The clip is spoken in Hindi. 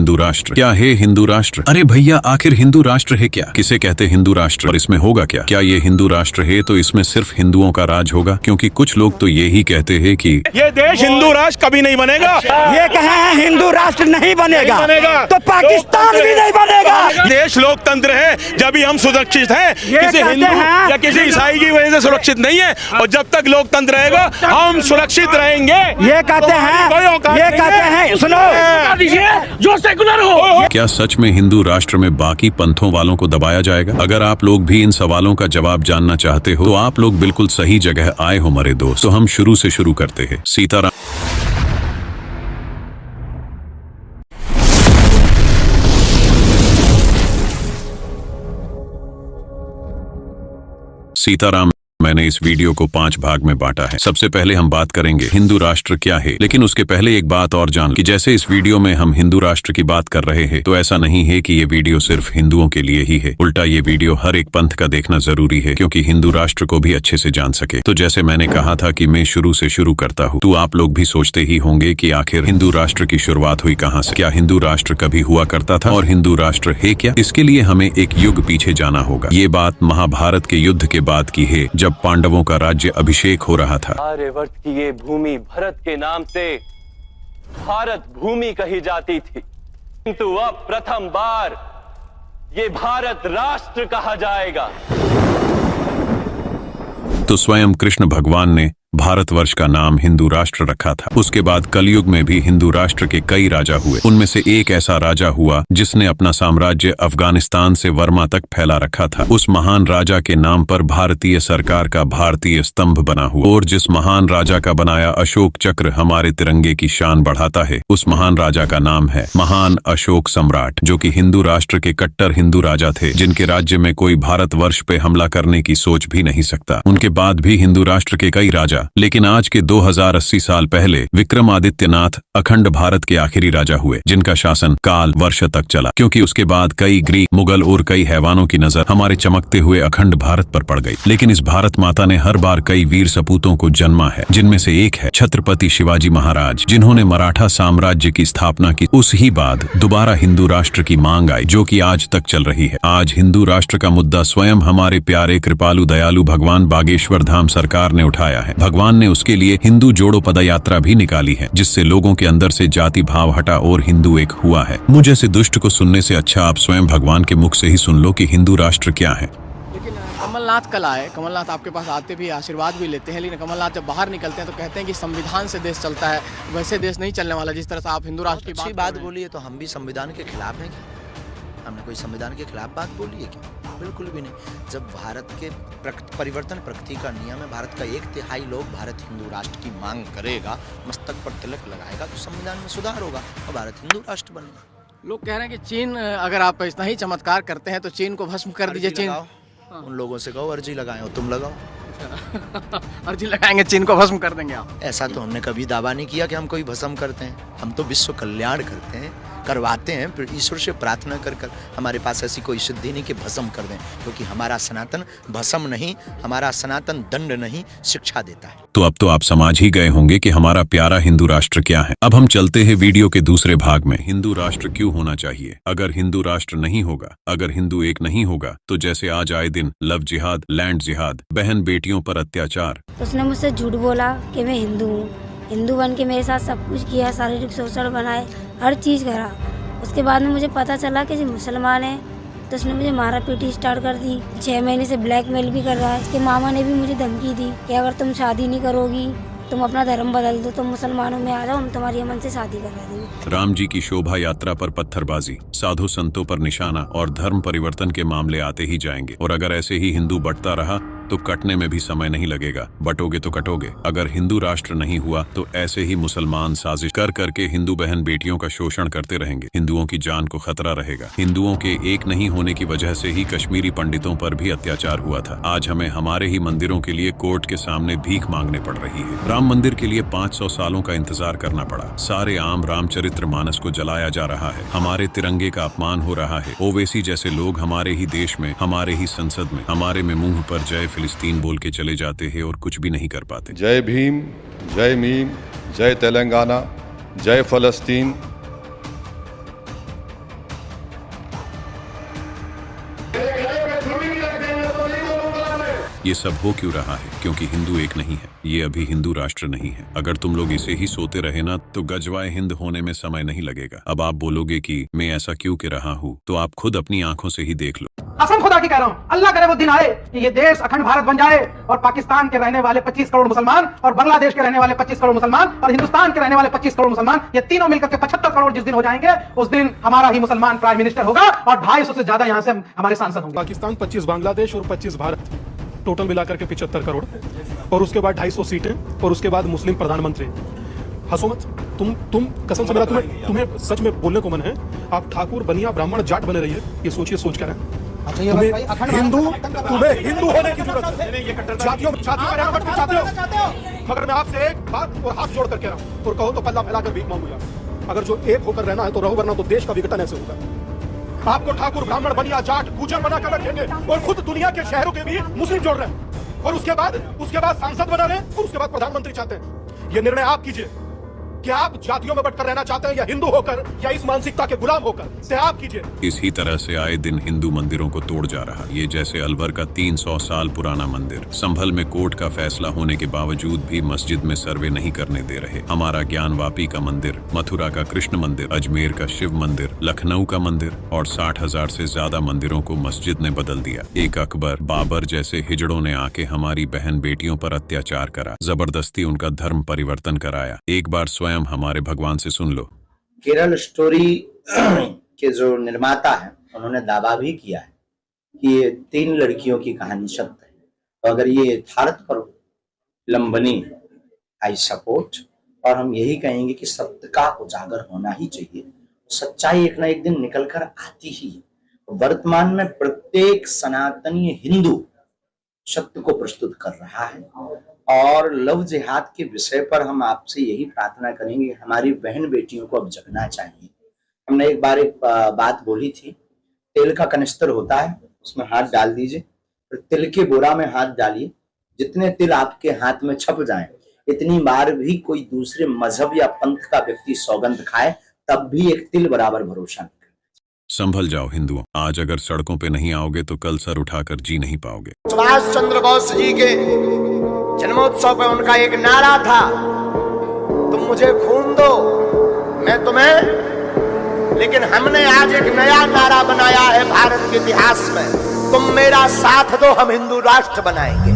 हिंदू राष्ट्र क्या है? हिंदू राष्ट्र, अरे भैया आखिर हिंदू राष्ट्र है क्या? किसे कहते हिंदू राष्ट्र और इसमें होगा क्या? क्या ये हिंदू राष्ट्र है तो इसमें सिर्फ हिंदुओं का राज होगा? क्योंकि कुछ लोग तो ये ही कहते हैं कि ये देश हिंदू राष्ट्र कभी नहीं बनेगा। ये कहे हैं हिंदू राष्ट्र नहीं बनेगा तो पाकिस्तान भी नहीं बनेगा। देश लोकतंत्र है, जब ही हम सुरक्षित हैं, किसी हिंदू या किसी ईसाई की वजह से सुरक्षित नहीं है। और जब तक लोकतंत्र रहेगा हम सुरक्षित रहेंगे। ये कहते हैं सुनो जो सेकुलर हो। क्या सच में हिंदू राष्ट्र में बाकी पंथों वालों को दबाया जाएगा? अगर आप लोग भी इन सवालों का जवाब जानना चाहते हो तो आप लोग बिल्कुल सही जगह आए हो मेरे दोस्त। तो हम शुरू से शुरू करते हैं। सीताराम सीताराम मैंने इस वीडियो को 5 भाग में बांटा है। सबसे पहले हम बात करेंगे हिंदू राष्ट्र क्या है, लेकिन उसके पहले एक बात और जान कि जैसे इस वीडियो में हम हिंदू राष्ट्र की बात कर रहे हैं तो ऐसा नहीं है कि ये वीडियो सिर्फ हिंदुओं के लिए ही है। उल्टा ये वीडियो हर एक पंथ का देखना जरूरी है क्योंकि हिंदू राष्ट्र को भी अच्छे से जान सके। तो जैसे मैंने कहा था कि मैं शुरू से शुरू करता हूँ, तो आप लोग भी सोचते ही होंगे कि आखिर हिंदू राष्ट्र की शुरुआत हुई कहाँ से? क्या हिंदू राष्ट्र कभी हुआ करता था और हिंदू राष्ट्र है क्या? इसके लिए हमें एक युग पीछे जाना होगा। ये बात महाभारत के युद्ध के बाद की है, जब पांडवों का राज्य अभिषेक हो रहा था। आर्यवर्त की ये भूमि भरत के नाम से भारत भूमि कही जाती थी, किंतु अब प्रथम बार ये भारत राष्ट्र कहा जाएगा। तो स्वयं कृष्ण भगवान ने भारतवर्ष का नाम हिंदू राष्ट्र रखा था। उसके बाद कलयुग में भी हिंदू राष्ट्र के कई राजा हुए। उनमें से एक ऐसा राजा हुआ जिसने अपना साम्राज्य अफगानिस्तान से वर्मा तक फैला रखा था। उस महान राजा के नाम पर भारतीय सरकार का भारतीय स्तंभ बना हुआ, और जिस महान राजा का बनाया अशोक चक्र हमारे तिरंगे की शान बढ़ाता है, उस महान राजा का नाम है महान अशोक सम्राट, जो कि हिंदू राष्ट्र के कट्टर हिंदू राजा थे, जिनके राज्य में कोई भारतवर्ष पे हमला करने की सोच भी नहीं सकता। उनके बाद भी हिंदू राष्ट्र के कई राजा, लेकिन आज के 2080 साल पहले विक्रमादित्यनाथ अखंड भारत के आखिरी राजा हुए, जिनका शासन काल वर्ष तक चला, क्योंकि उसके बाद कई ग्रीक, मुगल और कई हैवानों की नजर हमारे चमकते हुए अखंड भारत पर पड़ गई। लेकिन इस भारत माता ने हर बार कई वीर सपूतों को जन्मा है, जिनमें से एक है छत्रपति शिवाजी महाराज, जिन्होंने मराठा साम्राज्य की स्थापना की। उस ही बाद दोबारा हिंदू राष्ट्र की मांग आई, जो कि आज तक चल रही है। आज हिंदू राष्ट्र का मुद्दा स्वयं हमारे प्यारे कृपालु दयालु भगवान बागेश्वर धाम सरकार ने उठाया है। भगवान ने उसके लिए हिंदू जोड़ो पदयात्रा भी निकाली है, जिससे लोगों के अंदर से जाति भाव हटा और हिंदू एक हुआ है। मुझे से दुष्ट को सुनने से अच्छा आप स्वयं भगवान के मुख से ही सुन लो कि हिंदू राष्ट्र क्या है। लेकिन कमलनाथ कल आए, कमलनाथ आपके पास आते भी आशीर्वाद भी लेते हैं, लेकिन कमलनाथ जब बाहर निकलते हैं तो कहते हैं कि संविधान से देश चलता है। वैसे देश नहीं चलने वाला जिस तरह से आप हिंदू राष्ट्र की बात बोली है। तो हम भी संविधान के खिलाफ हैं क्या? हमने कोई संविधान के खिलाफ बात बोली है क्या? बिल्कुल भी नहीं। जब भारत के परिवर्तन प्रगति का नियम है, भारत का 1/3 लोग भारत हिंदू राष्ट्र की मांग करेगा, मस्तक पर तिलक लगाएगा, तो संविधान में सुधार होगा और भारत हिंदू राष्ट्र बनेगा। लोग कह रहे हैं कि चीन, अगर आप इतना ही चमत्कार करते हैं तो चीन को भस्म कर दीजिए। चीन उन लोगों से कहो अर्जी लगाएं और तुम लगाओ। अर्जी लगाएंगे, चीन को भस्म कर देंगे आप? ऐसा तो हमने कभी दावा नहीं किया कि हम कोई भस्म करते हैं। हम तो विश्व कल्याण करते हैं, करवाते हैं, फिर ईश्वर से प्रार्थना कर कर। हमारे पास ऐसी कोई सिद्धि नहीं कि भस्म कर दें, क्योंकि हमारा सनातन भस्म नहीं, हमारा सनातन दंड नहीं, शिक्षा देता है। तो अब तो आप समझ ही गए होंगे कि हमारा प्यारा हिंदू राष्ट्र क्या है। अब हम चलते हैं वीडियो के दूसरे भाग में। हिंदू राष्ट्र क्यों होना चाहिए? अगर हिंदू राष्ट्र नहीं होगा, अगर हिंदू एक नहीं होगा, तो जैसे आज आए दिन लव जिहाद, लैंड जिहाद, बहन बेटियों पर अत्याचार। उसने मुझसे झूठ बोला कि मैं हिंदू हूँ, हिंदू बन के मेरे साथ सब कुछ किया, शारीरिक शोषण बनाए, हर चीज़ करा। उसके बाद में मुझे पता चला कि जो मुसलमान है, तो उसने मुझे मारा पीटी स्टार्ट कर दी। 6 महीने से ब्लैकमेल भी कर रहा है। उसके मामा ने भी मुझे धमकी दी कि अगर तुम शादी नहीं करोगी, तुम अपना धर्म बदल दो, तुम मुसलमानों में आ जाओ, हम तुम्हारी अमन से शादी करा देंगे। राम जी की शोभा यात्रा पर पत्थरबाजी, साधु संतों पर निशाना और धर्म परिवर्तन के मामले आते ही जाएंगे। और अगर ऐसे ही हिंदू बढ़ता रहा तो कटने में भी समय नहीं लगेगा। बटोगे तो कटोगे। अगर हिंदू राष्ट्र नहीं हुआ तो ऐसे ही मुसलमान साजिश कर करके हिंदू बहन बेटियों का शोषण करते रहेंगे। हिंदुओं की जान को खतरा रहेगा। हिंदुओं के एक नहीं होने की वजह से ही कश्मीरी पंडितों पर भी अत्याचार हुआ था। आज हमें हमारे ही मंदिरों के लिए कोर्ट के सामने भीख मांगने पड़ रही है। राम मंदिर के लिए 500 सालों का इंतजार करना पड़ा। सारे आम रामचरित्र मानस को जलाया जा रहा है। हमारे तिरंगे का अपमान हो रहा है। ओवैसी जैसे लोग हमारे ही देश में, हमारे ही संसद में, हमारे में मुंह पर जय फिलिस्तीन बोल के चले जाते हैं और कुछ भी नहीं कर पाते। जय भीम, जय मीम, जय तेलंगाना, जय फलस्तीन। ये सब हो क्यों रहा है? क्योंकि हिंदू एक नहीं है, ये अभी हिंदू राष्ट्र नहीं है। अगर तुम लोग इसे ही सोते रहे ना तो गजवाए हिंद होने में समय नहीं लगेगा। अब आप बोलोगे कि मैं ऐसा क्यों कह रहा हूँ, तो आप खुद अपनी आंखों से ही देख लो। कसम खुदा की कह रहा हूँ, अल्लाह करे वो दिन आए कि ये देश अखंड भारत बन जाए और पाकिस्तान के रहने वाले 25 करोड़ मुसलमान और बांग्लादेश के रहने वाले 25 करोड़ मुसलमान और हिंदुस्तान के रहने वाले 25 करोड़ मुसलमान, ये तीनों मिलकर के 75 करोड़ जिस दिन हो जाएंगे, उस दिन हमारा ही मुसलमान प्राइम मिनिस्टर होगा और 250 से ज्यादा यहाँ से हमारे सांसद होंगे। पाकिस्तान 25 बांग्लादेश और 25 भारत, टोटल मिलाकर के 75 करोड़, और उसके बाद 250 सीटें, और उसके बाद मुस्लिम प्रधानमंत्री। हंसो मत, तुम कसम से मेरा तुम्हें सच में बोलने को मन है। आप ठाकुर बनिया ब्राह्मण जाट बने रहिए, ये सोचिए, सोच कर हिंदू, तुम्हें हिंदू होने की जरूरत है। जातियों में रहना मत चाहते हो, मगर मैं आपसे एक बात और हाथ जोड़ करके रहा हूं, और कहो तो पल्ला फैलाकर भीख मांगूंगा। अगर जो एक होकर रहना है तो रहो, वरना तो देश का विघटन ऐसे होगा। आपको ठाकुर ब्राह्मण बनिया जाट गुजर बना कर रखेंगे और खुद दुनिया के शहरों के भी मुस्लिम जोड़ रहे हैं, और उसके बाद सांसद बना रहे हैं, और उसके बाद प्रधानमंत्री चाहते हैं। ये निर्णय आप कीजिए कि आप जातियों में बंटकर रहना चाहते हैं या हिंदू होकर, या इस मानसिकता के गुलाम होकर, से आप कीजिए। इसी तरह से आए दिन हिंदू मंदिरों को तोड़ जा रहा। ये जैसे अलवर का 300 साल पुराना मंदिर, संभल में कोर्ट का फैसला होने के बावजूद भी मस्जिद में सर्वे नहीं करने दे रहे। हमारा ज्ञानवापी का मंदिर, मथुरा का कृष्ण मंदिर, अजमेर का शिव मंदिर, लखनऊ का मंदिर और 60,000 से ज्यादा मंदिरों को मस्जिद ने बदल दिया। एक अकबर, बाबर जैसे हिजड़ों ने आके हमारी बहन बेटियों पर अत्याचार करा, जबरदस्ती उनका धर्म परिवर्तन कराया। एक बार स्वयं हमारे भगवान से सुन लो। केरल स्टोरी के जो निर्माता है, उन्होंने दावा भी किया है कि ये 3 लड़कियों की कहानी सत्य है। तो अगर ये यथार्थ पर फिल्म बनी, आई सपोर्ट, और हम यही कहेंगे कि सत्य का उजागर होना ही चाहिए। सच्चाई एक ना एक दिन निकल कर आती ही है। वर्तमान में प्रत्येक सनातनी हिंदू सत्य को प्रस्तुत कर रहा है, और लव जिहाद के विषय पर हम आपसे यही प्रार्थना करेंगे, हमारी बहन बेटियों को अब जगना चाहिए। हमने एक बात बोली थी, तेल का कनिस्तर होता है, उसमें हाथ डाल दीजिए, फिर तिल के बोरा में हाथ डालिए। जितने तिल आपके हाथ में छप जाएं, इतनी बार भी कोई दूसरे मजहब या पंथ का व्यक्ति सौगंध खाए, तब भी एक तिल बराबर भरोसा नहीं। संभल जाओ हिंदुओं, आज अगर सड़कों पे नहीं आओगे तो कल सर उठाकर जी नहीं पाओगे। सुभाष चंद्र बोस जी के जन्मोत्सव पर उनका एक नारा था, तुम मुझे खून दो मैं तुम्हें, लेकिन हमने आज एक नया नारा बनाया है भारत के इतिहास में, तुम मेरा साथ दो हम हिंदू राष्ट्र बनाएंगे।